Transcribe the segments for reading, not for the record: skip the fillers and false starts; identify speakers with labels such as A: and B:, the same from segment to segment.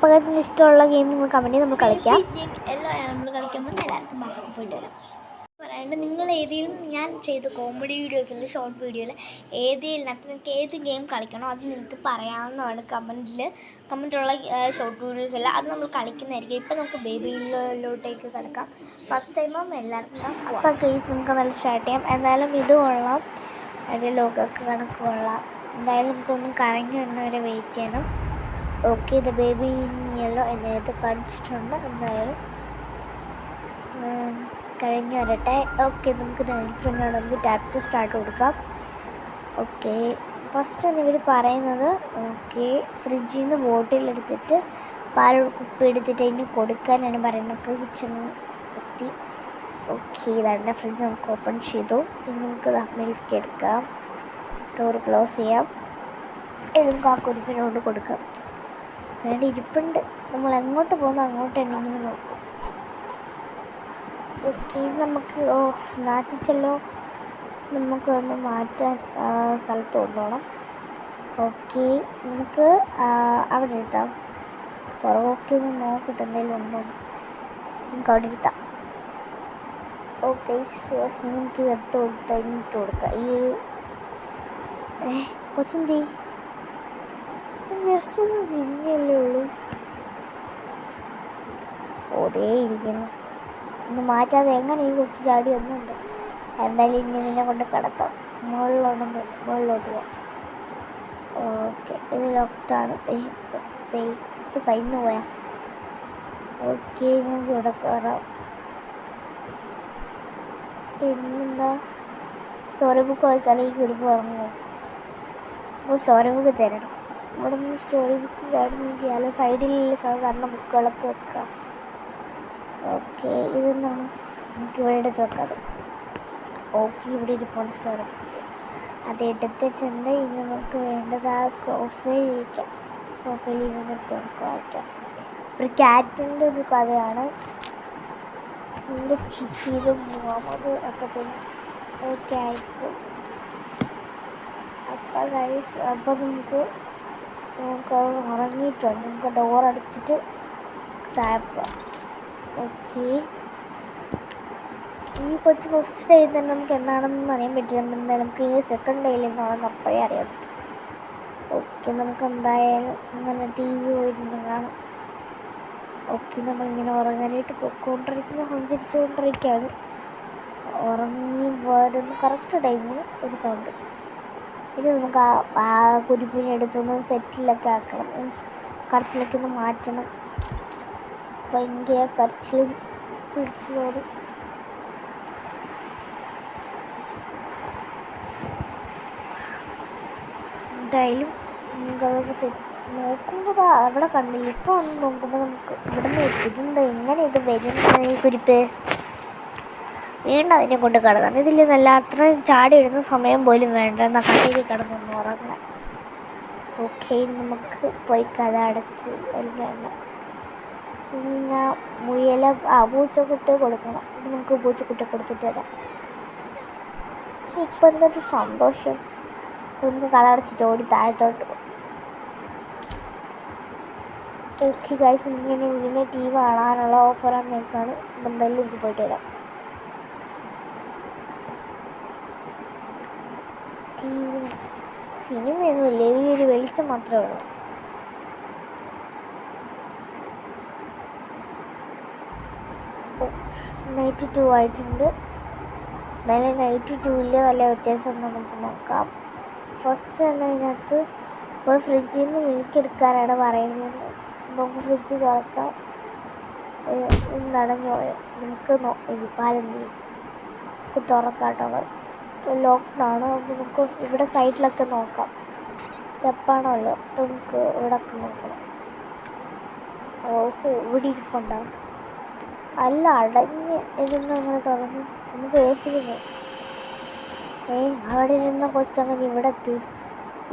A: അപ്പോൾ അതിന് ഇഷ്ടമുള്ള ഗെയിം നിങ്ങൾ കമൻറ്റ് നമ്മൾ കളിക്കാം.
B: എല്ലാം നമ്മൾ കളിക്കുമ്പോൾ എല്ലാവർക്കും ബാക്കി പോയിട്ട് വരാം. പറയാണ്ട് നിങ്ങൾ ഏതെങ്കിലും ഞാൻ ചെയ്ത കോമഡി വീഡിയോസിൽ ഷോർട്ട് വീഡിയോയിൽ ഏതെങ്കിലിനകത്ത് നിങ്ങൾക്ക് ഏത് ഗെയിം കളിക്കണോ അത് നിങ്ങൾക്ക് പറയാവുന്നതാണ്. കമൻറ്റുള്ള ഷോർട്ട് വീഡിയോസ് എല്ലാം അത് നമ്മൾ കളിക്കുന്നതായിരിക്കും. ഇപ്പം നമുക്ക് ബേബിയിലോട്ടേക്ക് കിടക്കാം. ഫസ്റ്റ് ടൈമും എല്ലാവർക്കും
A: അപ്പോൾ കേസ് നമുക്ക് നല്ല സ്റ്റാർട്ട് ചെയ്യാം. എന്തായാലും ഇത് കൊള്ളാം, അതിൻ്റെ ലോഗൊക്കെ കണക്ക് കൊള്ളാം. എന്തായാലും നമുക്കൊന്നും കറങ്ങി വരുന്നവരെ വെയിറ്റ് ചെയ്യണം. ഓക്കെ, ഇത് ബേബി യെല്ലോ എന്നേത് കാണിച്ചിട്ടുണ്ട്. എന്തായാലും കഴിഞ്ഞ് വരട്ടെ. ഓക്കെ, നമുക്ക് നമുക്ക് ടാപ്പ് ടു സ്റ്റാർട്ട് കൊടുക്കാം. ഓക്കെ, ഫസ്റ്റ് ഇവർ പറയുന്നത് ഓക്കെ ഫ്രിഡ്ജിൽ നിന്ന് ബോട്ടിലെടുത്തിട്ട് പാൽ കുപ്പി എടുത്തിട്ട് അതിന് കൊടുക്കാനാണ് പറയുന്നത്. കിച്ചൺ എത്തി. ഓക്കെ, ഇതാണ് ഫ്രിഡ്ജ്. നമുക്ക് ഓപ്പൺ ചെയ്തു. ഇനി നമുക്ക് മിൽക്ക് എടുക്കാം, ഡോർ ക്ലോസ് ചെയ്യാം. നമുക്ക് ആ കുരുപ്പിനോട് കൊടുക്കാം. അതിൻ്റെ ഇരിപ്പുണ്ട്. നമ്മൾ എങ്ങോട്ട് പോകുന്നു അങ്ങോട്ട് തന്നെ ഇങ്ങനെ നോക്കും. ഓക്കെ, നമുക്ക് നാട്ടിച്ചല്ലോ നമുക്ക് ഒന്ന് മാറ്റാൻ സ്ഥലത്ത് കൊണ്ടുപോകണം. ഓക്കെ, നമുക്ക് അവിടെ ഇരുത്താം. പുറകോക്കെ ഒന്ന് നോക്കട്ടെ എന്തെങ്കിലും ഉണ്ടോ. നമുക്ക് അവിടെ ഇരുത്താം. ഓക്കെ, നമുക്ക് എടുത്ത് കൊടുത്താൽ ഇങ്ങോട്ട് കൊടുക്കാം. ഈ ഒരു കൊച്ചെന്തി ജസ്റ്റ് ഒന്ന് തിരിഞ്ഞല്ലേ ഉള്ളൂ. ഓതേ ഇരിക്കുന്നു. ഒന്ന് മാറ്റാതെ എങ്ങനെ ഈ കൊച്ചു ചാടി ഒന്നുണ്ട്. എന്തായാലും ഇനി നിന്നെ കൊണ്ട് കിടത്താം. മുകളിലോട്ട് പോവാം. ഓക്കെ, ഇത് ലോക്ക്ഡാണ്. ഇത് കഴിഞ്ഞു പോയാ. ഓക്കെ, നമുക്ക് ഇവിടെ കയറാം. പിന്നെന്താ സ്റ്റോറി ബുക്ക് വായിച്ചാൽ ഈ കുടുംബം ഇറങ്ങുമോ? അപ്പോൾ സ്റ്റോറി ബുക്ക് തരണം. ഇവിടെ നിന്ന് സ്റ്റോറി ബുക്ക് കാണുന്നെങ്കിൽ അല്ല സൈഡിലുള്ള സാധാരണ ബുക്കുകളൊക്കെ വെക്കാം. ഓക്കെ, ഇതെന്താണ് നമുക്ക് ഇവിടെ എടുത്ത് വെക്കാതെ. ഓക്കെ, ഇവിടെ ഇരിപ്പുണ്ട് സ്റ്റോറി ബുക്സ്. അത് എടുത്തിട്ടുണ്ട്. ഇനി നമുക്ക് വേണ്ടത് ആ സോഫയിൽ ഇരിക്കാം. സോഫയിൽ ഇരുന്നിട്ട് നമുക്ക് വായിക്കാം. ഒരു ക്യാറ്റിൻ്റെ ഒരു കഥയാണ്. ഇതിൻ്റെ സ്കിപ്പ് ചെയ്ത് മുഹമ്മദ് അപ്പത്തേനും ഓക്കെ ആയിപ്പോൾ. അപ്പം ഗൈസ്, അപ്പം നമുക്കത് ഉറങ്ങിയിട്ടുണ്ട്. നമുക്ക് ഡോറടിച്ചിട്ട് താഴെ. ഓക്കെ, ഈ കൊച്ചു ഫസ്റ്റ് ഡേയിൽ തന്നെ നമുക്ക് എന്താണെന്ന് അറിയാൻ പറ്റില്ല. എന്തായാലും നമുക്ക് ഈ സെക്കൻഡ് ഡേയിൽ എന്താണെന്ന് അപ്പോഴേ അറിയാം. ഓക്കെ, നമുക്ക് എന്തായാലും ഇങ്ങനെ ടി വി പോയിരുന്നു കാണാം. ഓക്കെ, നമ്മളിങ്ങനെ ഉറങ്ങാനായിട്ട് സഞ്ചരിച്ചുകൊണ്ടിരിക്കുകയാണ്. ഉറങ്ങി വരുന്ന കറക്റ്റ് ടൈമിന് ഒരു സൗണ്ട്. ഇനി നമുക്ക് ആ കുരിപ്പിനെ എടുത്തൊന്ന് സെറ്റിലൊക്കെ ആക്കണം. മീൻസ് കരച്ചിലൊക്കെ ഒന്ന് മാറ്റണം. ഭയങ്കര കരച്ചിലും പിടിച്ചിലോട്. എന്തായാലും നമുക്കതൊക്കെ നോക്കുമ്പോൾ അവിടെ കണ്ടില്ല. ഇപ്പോൾ ഒന്ന് നോക്കുമ്പോൾ നമുക്ക് ഇവിടെ നിന്ന് എത്തിയിട്ടുണ്ട്. എങ്ങനെ ഇത് വരുന്ന ഈ കുരിപ്പ് വീണ്ടും അതിനെ കൊണ്ട് കിടക്കണം. ഇതിൽ നല്ല അത്രയും ചാടി ഇടുന്ന സമയം പോലും വേണ്ട എന്നാൽ കടയിൽ കിടന്നൊന്ന് ഉറങ്ങാൻ. ഓക്കെ, നമുക്ക് പോയി കഥ അടച്ച് എല്ലാം. പിന്നെ പൂച്ചക്കുട്ടി കൊടുക്കണം. നമുക്ക് പൂച്ചക്കുട്ടി കൊടുത്തിട്ട് വരാം. ഇപ്പം എന്തൊരു സന്തോഷം. നമുക്ക് കഥ അടച്ചിട്ട് ഓടി താഴത്തോട്ട് പോകും. ഓക്കെ ഗൈസ്, ഇങ്ങനെ വീടിനെ ടി വി കാണാനുള്ള ഓഫറാന്ന് നിൽക്കുകയാണ്. അപ്പം എന്തായാലും എനിക്ക് പോയിട്ട് വരാം. ടി വി സിനിമയൊന്നുമില്ല, ഈ ഒരു വെളിച്ചം മാത്രമേ ഉള്ളൂ. നൈറ്റ് 2 ആയിട്ടുണ്ട്. എന്തായാലും നൈറ്റ് 2ൽ വല്ല വ്യത്യാസം നമുക്ക് നോക്കാം. ഫസ്റ്റ് തന്നെ അതിനകത്ത് ഇപ്പോൾ ഫ്രിഡ്ജിൽ നിന്ന് മിൽക്ക് എടുക്കാനാണ് പറയുന്നത്. നമുക്ക് ഫ്രിഡ്ജ് തുറക്കാം. നടന്നു പോയോ നമുക്ക് പാലെന്ത് ചെയ്യും. നമുക്ക് തുറക്കാം കേട്ടോ. ലോക്ക്ഡാണ്. അപ്പോൾ നമുക്ക് ഇവിടെ സൈഡിലൊക്കെ നോക്കാം. സ്റ്റെപ്പാണല്ലോ, അപ്പോൾ നമുക്ക് ഇവിടെയൊക്കെ നോക്കണം. ഓഹോ, ഇവിടെ ഇരിപ്പുണ്ടാവും. അല്ല, അടഞ്ഞ് ഇരുന്ന് അങ്ങനെ തുറന്ന് നമുക്ക് വേസിക്കുന്നു. അവിടെ ഇരുന്ന കൊച്ചങ്ങനെ ഇവിടെ എത്തി.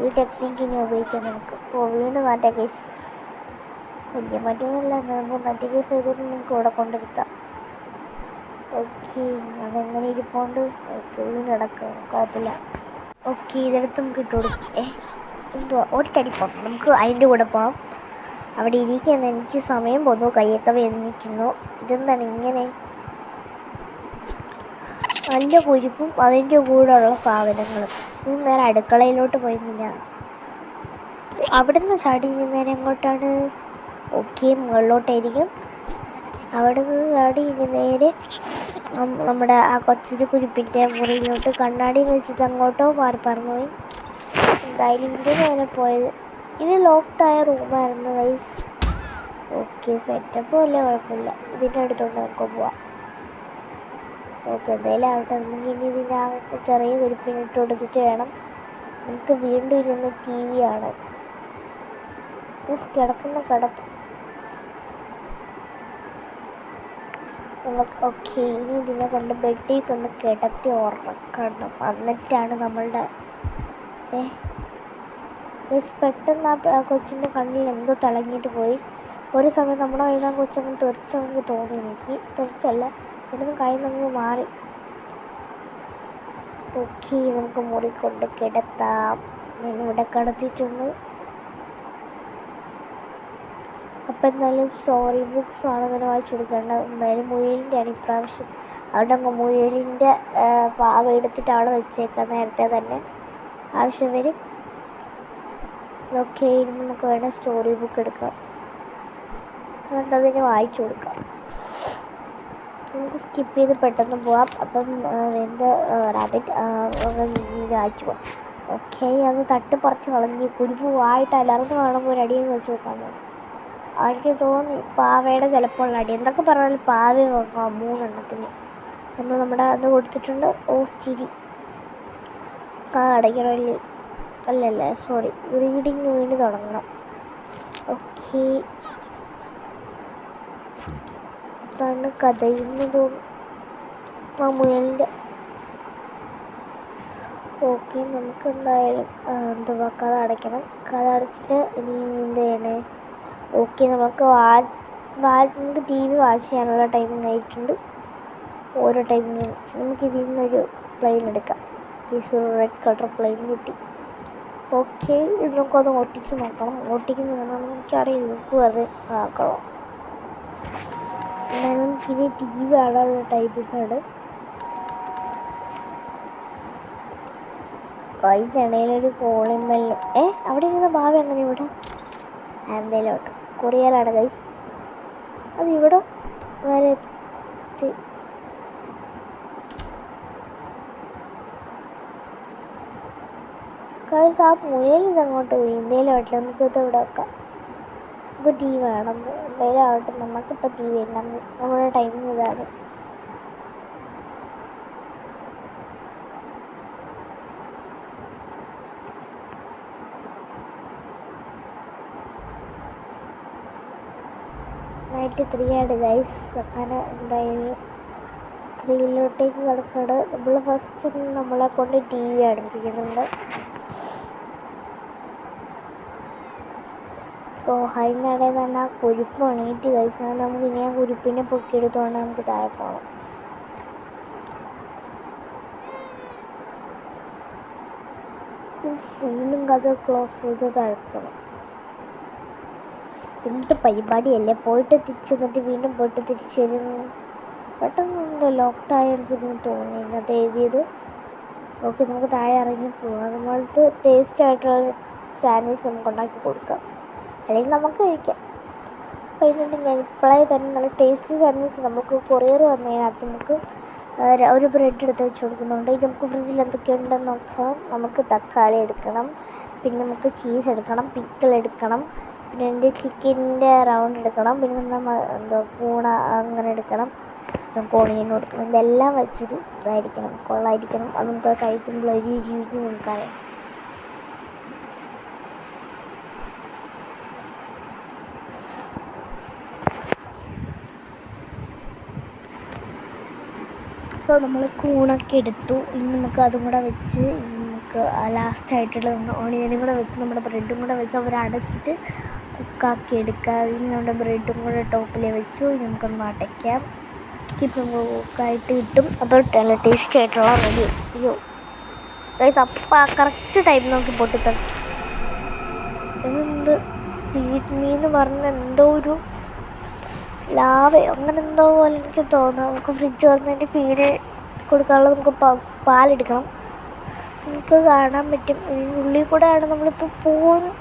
A: ഈ ടെക്നിക്കിനെ ഉപയോഗിക്കാൻ നമുക്ക്. വീണ് മറ്റേ കേസ് വലിയ മാറ്റമല്ല. നമുക്ക് മറ്റേ കേസ് ചെയ്തിട്ട് നമുക്ക് ഇവിടെ കൊണ്ടിരുത്താം. ഓക്കെ, അതെങ്ങനെ ഇരിപ്പോണ്ട് വീണടക്കുക കുഴപ്പമില്ല. ഓക്കെ, ഇതെടുത്ത് നമുക്ക് ഇട്ട് കൊടുക്കും. എന്തുവാ ഒറ്റടി പോകാം. നമുക്ക് അതിൻ്റെ കൂടെ പോകാം. അവിടെ ഇരിക്കുന്ന എനിക്ക് സമയം പോന്നു, കൈയൊക്കെ വേദനിക്കുന്നു. ഇതെന്താണ് ഇങ്ങനെ? നല്ല കുരിപ്പും അതിൻ്റെ കൂടെയുള്ള സാധനങ്ങളും. ഇനി നേരെ അടുക്കളയിലോട്ട് പോയി ഞാൻ അവിടെ നിന്ന് ചാടി നേരെ എങ്ങോട്ടാണ്? ഓക്കെ, മുകളിലോട്ടായിരിക്കും. അവിടെ നിന്ന് ചാടി ഇനി നേരെ നമ്മുടെ ആ കൊച്ചിൻ്റെ കുരിപ്പിൻ്റെ മുറിയിലോട്ട് കണ്ണാടി വെച്ചിട്ട് അങ്ങോട്ടോ മാറി പറന്നുപോയി. എന്തായാലും ഇത് നേരെ പോയത്. ഇത് ലോക്ക്ഡായ റൂമായിരുന്നു ഗൈസ്. ഓക്കെ, സെറ്റപ്പ് വല്ല കുഴപ്പമില്ല. ഇതിൻ്റെ അടുത്തോട്ട് നമുക്ക് പോവാം. ഓക്കെ, എന്തായാലും ആവട്ടെ. നമുക്ക് ഇനി ഇതിൻ്റെ ആ ചെറിയ കുരിപ്പിനിട്ട് കൊടുത്തിട്ട് വേണം നമുക്ക് വീണ്ടും ഇരുന്ന് ടി വി കാണാൻ. കിടക്കുന്ന കിടപ്പ് നമുക്ക്. ഓക്കെ, ഇനി ഇതിനെ കൊണ്ട് ബെഡിൽ കൊണ്ട് കിടത്തി ഉറക്കണം. എന്നിട്ടാണ് നമ്മളുടെ പെട്ടെന്ന് ആ കൊച്ചിൻ്റെ കണ്ണിൽ എന്തോ തിളങ്ങിയിട്ട് പോയി. ഒരു സമയം നമ്മുടെ കയ്യിൽ നിന്ന് കൊച്ചങ്ങ് തെറിച്ചെന്ന് തോന്നി എനിക്ക്. തെറിച്ചല്ല, ഇവിടുന്ന് കയ്യിൽ നിന്ന് മാറി. ഓക്കെ, നമുക്ക് മുറി കൊണ്ട് കിടത്താം. ഞാനിവിടെ കിടത്തിയിട്ടുണ്ട്. അപ്പം എന്തായാലും സ്റ്റോറി ബുക്സ് ആണ് അങ്ങനെ വായിച്ചു കൊടുക്കേണ്ടത്. എന്തായാലും മുയലിൻ്റെ ആണ് ഇപ്രാവശ്യം. അവിടെ അങ്ങ് മുയലിൻ്റെ പാവ എടുത്തിട്ടാണ് വെച്ചേക്കാൻ. നേരത്തെ തന്നെ ആവശ്യം വരും. ഓക്കെ, ഇനി നമുക്ക് വേണം സ്റ്റോറി ബുക്ക് എടുക്കാം. എന്നിട്ട് അതിന് വായിച്ചു കൊടുക്കാം. നമുക്ക് സ്കിപ്പ് ചെയ്ത് പെട്ടെന്ന് പോവാം. അപ്പം എൻ്റെ റാബിറ്റ് വായിച്ചു പോവാം. ഓക്കെ, അത് തട്ടിപ്പറിച്ച് കളഞ്ഞ് കുരുപ്പ് ആയിട്ട് അലർന്ന് കാണുമ്പോൾ ഒരു അടിയെന്ന് വെച്ച് നോക്കാൻ തോന്നും. എനിക്ക് തോന്നി പാവയുടെ ചിലപ്പോൾ അടി. എന്തൊക്കെ പറഞ്ഞാലും പാവ നോക്കാം 3 എണ്ണത്തിന്. നമ്മൾ നമ്മുടെ അത് കൊടുത്തിട്ടുണ്ട്. ഓ ചിരി അടയ്ക്കണമല്ലേ? അല്ലല്ല, സോറി, റീഡിങ് വേണ്ടി തുടങ്ങണം. ഓക്കെ, ഇതാണ് കഥയെന്ന് തോന്നുന്നു ആ മുയലിൻ്റെ. ഓക്കെ, നമുക്ക് എന്തായാലും എന്തുവാ കഥ അടയ്ക്കണം. കഥ അടച്ചിട്ട് ഇനി എന്ത് ചെയ്യണേ? ഓക്കെ, നമുക്ക് നമുക്ക് ടി വി വാച്ച് ചെയ്യാനുള്ള ടൈമിംഗ് ആയിട്ടുണ്ട്. ഓരോ ടൈമിങ് വെച്ച് നമുക്ക് ഇതിൽ നിന്നൊരു പ്ലെയിൻ എടുക്കാം. റെഡ് കളർ പ്ലെയിൻ കിട്ടി. ഓക്കെ, ഇത് നമുക്കത് ഒട്ടിച്ച് നോക്കണം. ഒട്ടിക്കുന്നതാണോ എനിക്കറിയില്ല, നമുക്ക് വെറുതെ ആക്കണം. എന്നാലും പിന്നെ ടി വി കാണാനുള്ള ടൈമിങ്ങാണ്. അതിനിടയിലൊരു കോളിംഗ് ബെല്ലും. അവിടെ ഇരുന്ന ഭാവി അങ്ങനെ ഇവിടെ എന്തേലോട്ട് കൊറിയറാണ് ഗൈസ്. അതിവിടെ വരെ എത്തി. ഗൈസ്, ആ മുയൽ ഇതങ്ങോട്ട് പോയി. എന്തേലും ആവട്ടെ, നമുക്കിത് ഇവിടെ വെക്കാം. നമുക്ക് ടി വി വേണം. എന്തായാലും ആവട്ടെ, നമുക്കിപ്പോൾ ടി വി വേണം. നമ്മുടെ ടൈമിങ് ഇതാണ്. നൈറ്റ് 3 ആണ് ഗൈസ്. അങ്ങനെ എന്തായാലും 3-ലോട്ടേക്ക് കിടക്കട്. നമ്മൾ ഫസ്റ്റ് നമ്മളെ കൊണ്ട് ടി വി അടുപ്പിക്കുന്നുണ്ട്. അതിനിടയിൽ തന്നെ ആ കുരുപ്പ് ഉണങ്ങിയിട്ട് കഴിച്ചാൽ നമുക്ക് ഇനി ആ കുരുപ്പിനെ പൊക്കിയെടുത്തുകൊണ്ട് നമുക്ക് താഴെ പോകണം. ഫുള്ളും കഥ ക്ലോസ് ചെയ്ത് തഴക്കണം. എന്ത് പരിപാടിയല്ലേ, പോയിട്ട് തിരിച്ചു വന്നിട്ട് വീണ്ടും പോയിട്ട് തിരിച്ചു വരുന്നു. പെട്ടെന്ന് എന്തോ ലോക്ക്ഡായിരിക്കും തോന്നി ഇന്നത്തെ എഴുതിയത്. ഓക്കെ, നമുക്ക് താഴെ ഇറങ്ങി പോകാം. നമ്മളടുത്ത് ടേസ്റ്റ് ആയിട്ടുള്ള സാൻഡ്വിച്ച് നമുക്ക് ഉണ്ടാക്കി കൊടുക്കാം, അല്ലെങ്കിൽ നമുക്ക് കഴിക്കാം. അപ്പോൾ ഇതിൻ്റെ ഞാൻ ഇപ്പോഴേ തന്നെ നല്ല ടേസ്റ്റി സാൻഡ്വിച്ച് നമുക്ക് കൊറിയർ വന്നതിനകത്ത് നമുക്ക് ഒരു ബ്രെഡ് എടുത്ത് വെച്ച് കൊടുക്കുന്നുണ്ട്. ഇത് നമുക്ക് ഫ്രിഡ്ജിൽ എന്തൊക്കെയുണ്ടെന്ന് നോക്കാം. നമുക്ക് തക്കാളി എടുക്കണം, പിന്നെ നമുക്ക് ചീസ് എടുക്കണം, പിക്കിൾ എടുക്കണം, പിന്നെ എൻ്റെ ചിക്കൻ്റെ റൗണ്ട് എടുക്കണം, പിന്നെ നമ്മൾ കൂണ അങ്ങനെ എടുക്കണം, നമുക്ക് ഓണിയൻ കൊടുക്കണം. ഇതെല്ലാം വെച്ചൊരു ഇതായിരിക്കണം, കൊള്ളായിരിക്കണം. അത് നമുക്ക് കഴിക്കുമ്പോൾ ഒരു രുചി നമുക്കറിയാം. അപ്പോൾ നമ്മൾ കൂണൊക്കെ എടുത്തു. ഇനി നമുക്ക് അതും കൂടെ വെച്ച് നമുക്ക് ലാസ്റ്റായിട്ടുള്ള ഓണിയനും കൂടെ വെച്ച് നമ്മുടെ ബ്രെഡും കൂടെ വെച്ച് അവർ അടച്ചിട്ട് കുക്കാക്കി എടുക്കുക. ഇനി നമ്മുടെ ബ്രെഡും കൂടെ ടോപ്പിൽ വെച്ചു. ഇനി നമുക്കൊന്ന് അടയ്ക്കാം. ഇപ്പം കുക്കായിട്ട് കിട്ടും. അപ്പോൾ നല്ല ടേസ്റ്റി ആയിട്ടുള്ള റെഡി. അയ്യോ ഗൈസ്, അപ്പം ആ കറക്റ്റ് ടൈം നോക്കി പൊട്ടിത്തെറിച്ചു. എന്ത് ഫീഡ്മീന്ന് പറഞ്ഞ എന്തോ ഒരു ലാവയോ അങ്ങനെ എന്തോ പോലെ എനിക്ക് തോന്നുന്നു. നമുക്ക് ഫ്രിഡ്ജ് തുറന്നതിൻ്റെ ഫീഡ് കൊടുക്കാനുള്ള നമുക്ക് പാലെടുക്കണം. നമുക്ക് കാണാൻ പറ്റും. ഇതിൻ്റെ ഉള്ളിൽ കൂടെ ആണ് നമ്മളിപ്പോൾ പോകുന്നത്.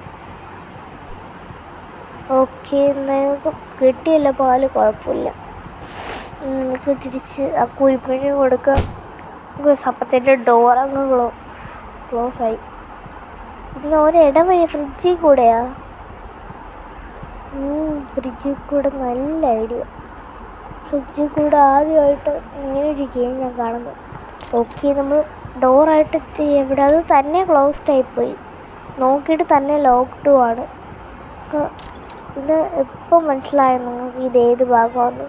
A: ഓക്കെ, എന്തായാലും കിട്ടിയല്ലോ പാല്, കുഴപ്പമില്ല. നമുക്ക് തിരിച്ച് ആ കുഴിപ്പിന് കൊടുക്കാം. അപ്പത്തിൻ്റെ ഡോറങ്ങ് ക്ലോസ് ആയി. പിന്നെ ഒരിടവഴി ഫ്രിഡ്ജിൽ കൂടെയാ. ഫ്രിഡ്ജിൽ കൂടെ നല്ല ഐഡിയ. ഫ്രിഡ്ജിൽ കൂടെ ആദ്യമായിട്ട് ഇങ്ങനെ ഒരു ഗെയിം ഞാൻ കാണുന്നു. ഓക്കെ, നമ്മൾ ഡോറായിട്ട് എത്തി. എവിടെ അത് തന്നെ ക്ലോസ്ഡ് ആയിപ്പോയി. നോക്കിയിട്ട് തന്നെ ലോക്ക്ഡും ആണ്. ഇത് എപ്പോൾ മനസ്സിലായോ നിങ്ങൾക്ക് ഇതേത് ഭാഗമാണ്?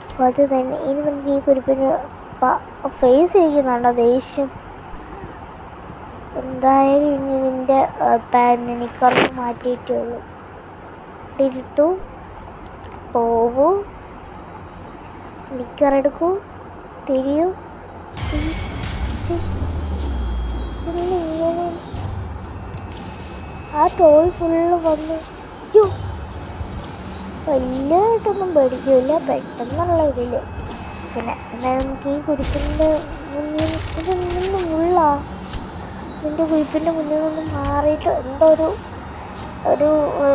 A: അപ്പോൾ അത് തന്നെ. ഇനി നമുക്ക് ഈ കുരിപ്പിന് ഫേസ് ഇരിക്കുന്നുണ്ടോ ദേഷ്യം? എന്തായാലും ഇനി ഇതിൻ്റെ നിക്കറിന് മാറ്റിയിട്ടേ ഉള്ളൂ. ഇരുത്തു, പോവൂ, നിക്കറെടുക്കൂ, തിരിയൂ. ഇങ്ങനെ ആ ടോയ് ഫുള്ള് വന്ന് വലിയതായിട്ടൊന്നും പേടിക്കില്ല, പെട്ടെന്നുള്ള ഇതിൽ. പിന്നെ എന്തായാലും നമുക്ക് ഈ കുരിപ്പിൻ്റെ മുന്നിൽ ഇതൊന്നും ഉള്ളാ. ഇതിൻ്റെ കുരിപ്പിൻ്റെ മുന്നിൽ നിന്നും മാറിയിട്ട് എന്തോ ഒരു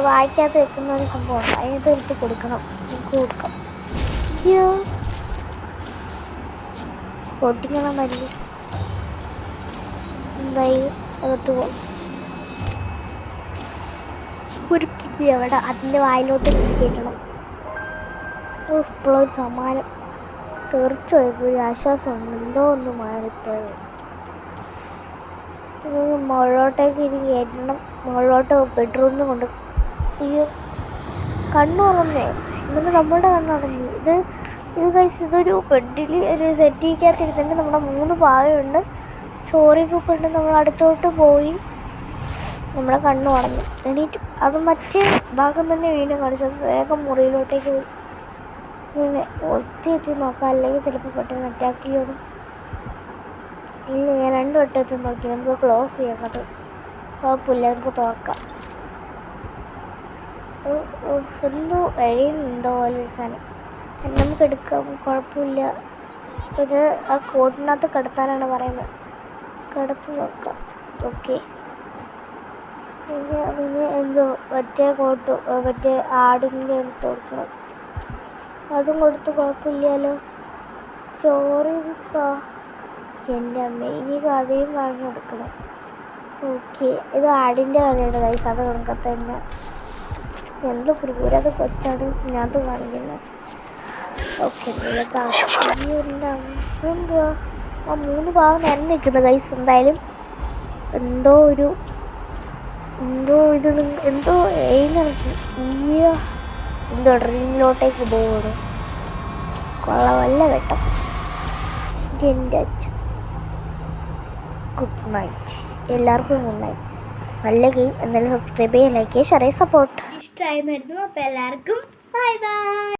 A: വായിക്കാത്ത വെക്കുന്ന ഒരു സംഭവമാണ്. അതിനെടുത്ത് കൊടുക്കണം. നമുക്ക് കൊടുക്കാം. അയ്യോ, പൊട്ടിക്കണം മല്ലി. എന്തായി അകത്ത് പോകും. കുരിപ്പിച്ച് എവിടെ അതിൻ്റെ വായിലോട്ട് കയറ്റണം. ഇപ്പോഴൊരു സമാനം തീർച്ചയായും ഒരു ആശ്വാസമുണ്ട്. എന്തോ ഒന്ന് മാറിപ്പോയത്. മുകളിലോട്ടേക്ക് ഇനി കയറ്റണം. മുകളിലോട്ട് ബെഡ്റൂമിൽ കൊണ്ട്. അയ്യോ, കണ്ണു തുറന്നേ. എന്നിട്ട് നമ്മുടെ കണ്ണടഞ്ഞു. ഇത് കഴിച്ച് ഇതൊരു ബെഡിൽ ഒരു സെറ്റിക്കകത്തിരുന്നിട്ട് നമ്മുടെ 3 ഭാഗമുണ്ട്. സ്റ്റോറി ബുക്ക് ഉണ്ട്. നമ്മൾ അടുത്തോട്ട് പോയി നമ്മുടെ കണ്ണ് വളഞ്ഞു എണീറ്റ്. അത് മറ്റേ ഭാഗം തന്നെ വീണ്ടും കാണിച്ചത്. വേഗം മുറിയിലോട്ടേക്ക് പോയി. ഇങ്ങനെ ഒത്തി നോക്കാം, അല്ലെങ്കിൽ ചിലപ്പോൾ പെട്ടെന്ന് അറ്റാക്ക് ചെയ്യണം. ഇല്ല, ഞാൻ 2 വട്ടത്തിൽ നോക്കി. നമുക്ക് ക്ലോസ് ചെയ്യാം. അത് കുഴപ്പമില്ല, നമുക്ക് തുറക്കാം. എന്തോ എഴുതുന്നുണ്ടോ ഒരു സാധനം. നമുക്ക് എടുക്കാം, കുഴപ്പമില്ല. ഇത് ആ കോട്ടിനകത്ത് കിടത്താനാണ് പറയുന്നത്. കിടത്ത് നോക്കാം. ഓക്കെ, പിന്നെ എന്തോ മറ്റേ കോട്ട് മറ്റേ ആടിൻ്റെ എടുത്ത് കൊടുക്കണം. അതും കൊടുത്ത് കുഴപ്പമില്ലല്ലോ. സ്റ്റോറി ബുക്കാ. എൻ്റെ അമ്മ, ഇനി കഥയും പറഞ്ഞു കൊടുക്കണം. ഓക്കെ, ഇത് ആടിൻ്റെ കഥയുടെ കൈസ്. അത് കണക്കത്ത് തന്നെ എന്തോ പുരുപൂരത് കൊച്ചാണ് ഇതിനകത്ത് കാണിക്കുന്നത്. ഓക്കെ, എന്തുവാ ആ 3 ഭാഗം നേരം നിൽക്കുന്നത് കൈസ്. എന്തായാലും എന്തോ ഇത് എന്തോ എഴുന്നേക്ക്. എന്തോ ഡ്രീമിലോട്ടേക്ക് പോകുന്നു. കൊള്ളവല്ല കേട്ടോ. എൻ്റെ അച്ഛൻ. ഗുഡ് നൈറ്റ് എല്ലാവർക്കും. Good night. നല്ല ഗെയിം. എന്നാലും സബ്സ്ക്രൈബ് ചെയ്യുക, ലൈക്ക് ചെയ്യുക, ഷെയർ ചെയ്യുക, സപ്പോർട്ട്.
B: ഇഷ്ടമായിരുന്നു. അപ്പോൾ എല്ലാവർക്കും ബൈ ബൈ.